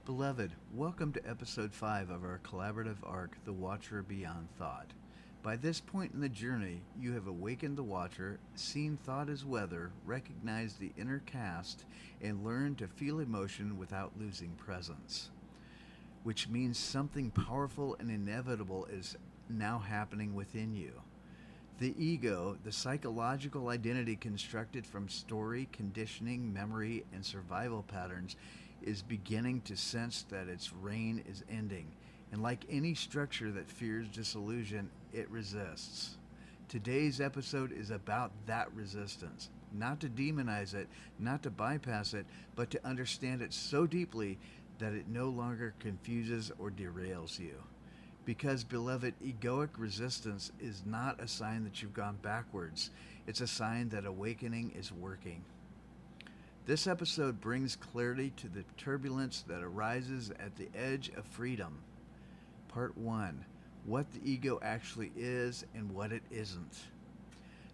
Beloved, welcome to episode 5 of our collaborative arc, The Watcher Beyond Thought. By this point in the journey, you have awakened the Watcher, seen thought as weather, recognized the inner cast, and learned to feel emotion without losing presence. Which means something powerful and inevitable is now happening within you. The ego, the psychological identity constructed from story, conditioning, memory, and survival patterns, is beginning to sense that its reign is ending, and like any structure that fears dissolution, it resists. Today's episode is about that resistance, not to demonize it, not to bypass it, but to understand it so deeply that it no longer confuses or derails you. Because, beloved, egoic resistance is not a sign that you've gone backwards. It's a sign that awakening is working. This episode brings clarity to the turbulence that arises at the edge of freedom. Part 1. What the ego actually is and what it isn't.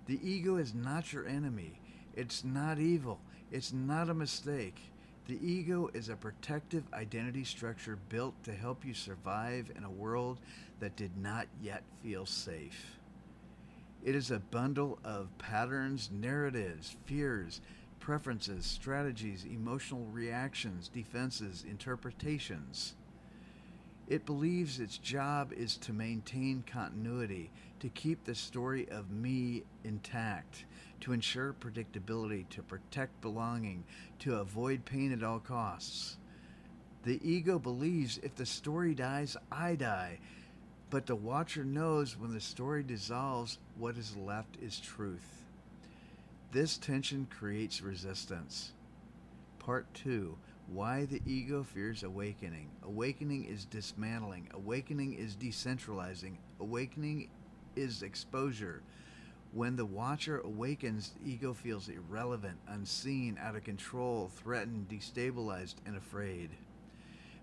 The ego is not your enemy. It's not evil. It's not a mistake. The ego is a protective identity structure built to help you survive in a world that did not yet feel safe. It is a bundle of patterns, narratives, fears, preferences, strategies, emotional reactions, defenses, interpretations. It believes its job is to maintain continuity, to keep the story of me intact, to ensure predictability, to protect belonging, to avoid pain at all costs. The ego believes if the story dies, I die. But the Watcher knows when the story dissolves, what is left is truth. This tension creates resistance. Part 2. Why the ego fears awakening. Awakening is dismantling. Awakening is decentralizing. Awakening is exposure. When the Watcher awakens, the ego feels irrelevant, unseen, out of control, threatened, destabilized, and afraid.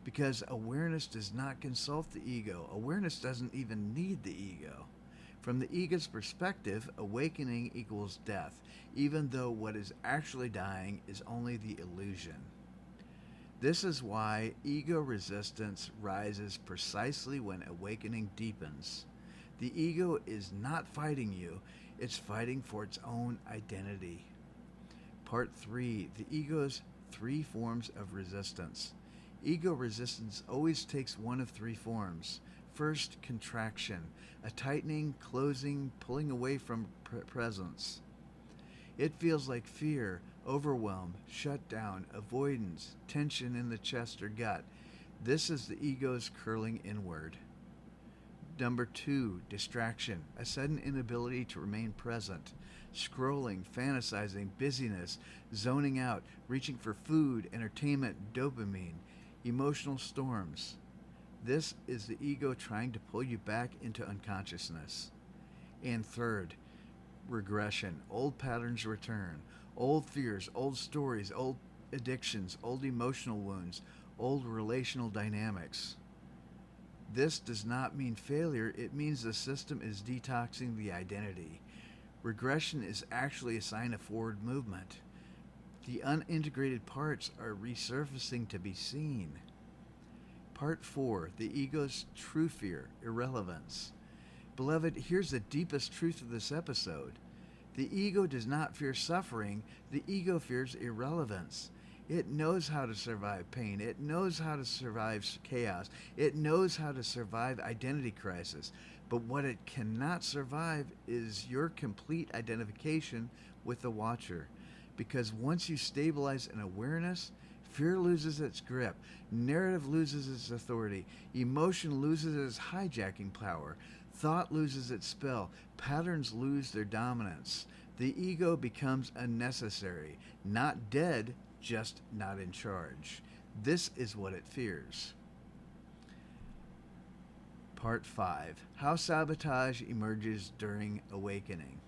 Because awareness does not consult the ego. Awareness doesn't even need the ego. From the ego's perspective, awakening equals death, even though what is actually dying is only the illusion. This is why ego resistance rises precisely when awakening deepens. The ego is not fighting you, it's fighting for its own identity. Part 3. The ego's 3 forms of resistance. Ego resistance always takes one of 3 forms. First, contraction, a tightening, closing, pulling away from presence. It feels like fear, overwhelm, shutdown, avoidance, tension in the chest or gut. This is the ego's curling inward. Number 2, distraction, a sudden inability to remain present. Scrolling, fantasizing, busyness, zoning out, reaching for food, entertainment, dopamine, emotional storms. This is the ego trying to pull you back into unconsciousness. And third, regression. Old patterns return. Old fears, old stories, old addictions, old emotional wounds, old relational dynamics. This does not mean failure. It means the system is detoxing the identity. Regression is actually a sign of forward movement. The unintegrated parts are resurfacing to be seen. Part 4. The ego's true fear, irrelevance. Beloved, here's the deepest truth of this episode. The ego does not fear suffering. The ego fears irrelevance. It knows how to survive pain. It knows how to survive chaos. It knows how to survive identity crisis. But what it cannot survive is your complete identification with the Watcher. Because once you stabilize an awareness, fear loses its grip, narrative loses its authority, emotion loses its hijacking power, thought loses its spell, patterns lose their dominance. The ego becomes unnecessary, not dead, just not in charge. This is what it fears. Part 5. How sabotage emerges during awakening.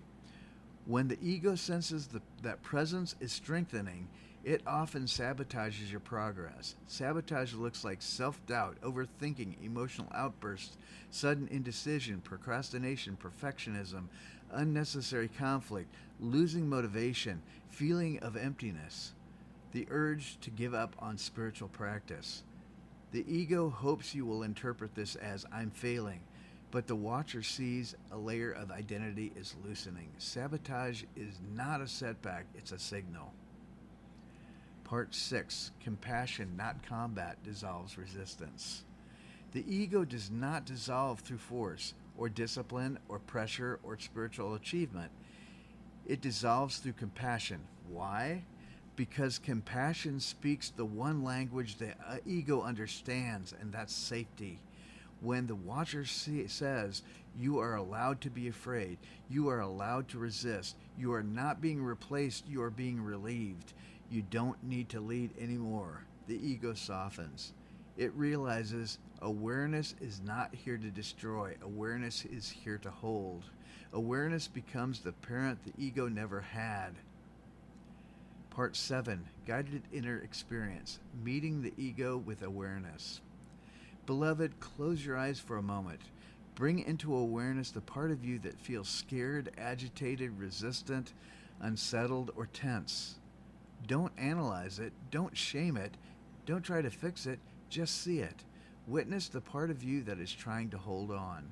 When the ego senses that presence is strengthening, it often sabotages your progress. Sabotage looks like self-doubt, overthinking, emotional outbursts, sudden indecision, procrastination, perfectionism, unnecessary conflict, losing motivation, feeling of emptiness, the urge to give up on spiritual practice. The ego hopes you will interpret this as I'm failing, but the watcher sees a layer of identity is loosening. Sabotage is not a setback, it's a signal. Part 6, compassion, not combat, dissolves resistance. The ego does not dissolve through force, or discipline, or pressure, or spiritual achievement. It dissolves through compassion. Why? Because compassion speaks the one language the ego understands, and that's safety. When the watcher says, you are allowed to be afraid, you are allowed to resist, you are not being replaced, you are being relieved, you don't need to lead anymore, the ego softens. It realizes awareness is not here to destroy, awareness is here to hold. Awareness becomes the parent the ego never had. Part 7, guided inner experience, meeting the ego with awareness. Beloved, close your eyes for a moment. Bring into awareness the part of you that feels scared, agitated, resistant, unsettled, or tense. Don't analyze it. Don't shame it. Don't try to fix it. Just see it. Witness the part of you that is trying to hold on.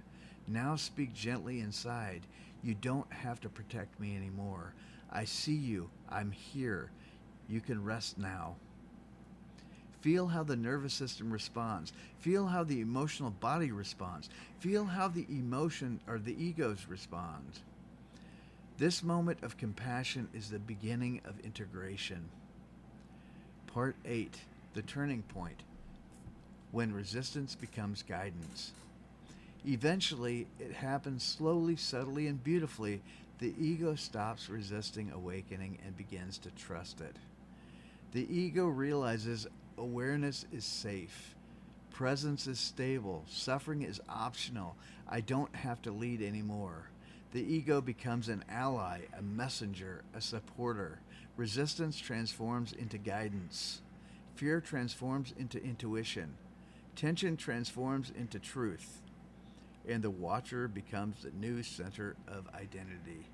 Now speak gently inside. You don't have to protect me anymore. I see you. I'm here. You can rest now. Feel how the nervous system responds. Feel how the emotional body responds. Feel how the emotion or the egos respond. This moment of compassion is the beginning of integration. Part 8, the turning point, when resistance becomes guidance. Eventually, it happens slowly, subtly, and beautifully. The ego stops resisting awakening and begins to trust it. The ego realizes awareness is safe. Presence is stable. Suffering is optional. I don't have to lead anymore. The ego becomes an ally, a messenger, a supporter. Resistance transforms into guidance. Fear transforms into intuition. Tension transforms into truth. And the watcher becomes the new center of identity.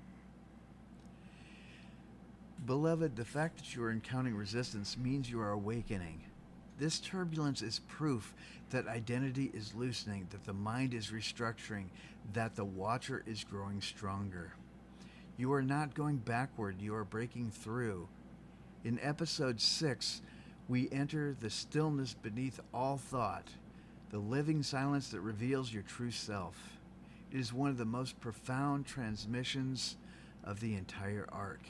Beloved, the fact that you are encountering resistance means you are awakening. This turbulence is proof that identity is loosening, that the mind is restructuring, that the watcher is growing stronger. You are not going backward, you are breaking through. In episode 6, we enter the stillness beneath all thought, the living silence that reveals your true self. It is one of the most profound transmissions of the entire arc.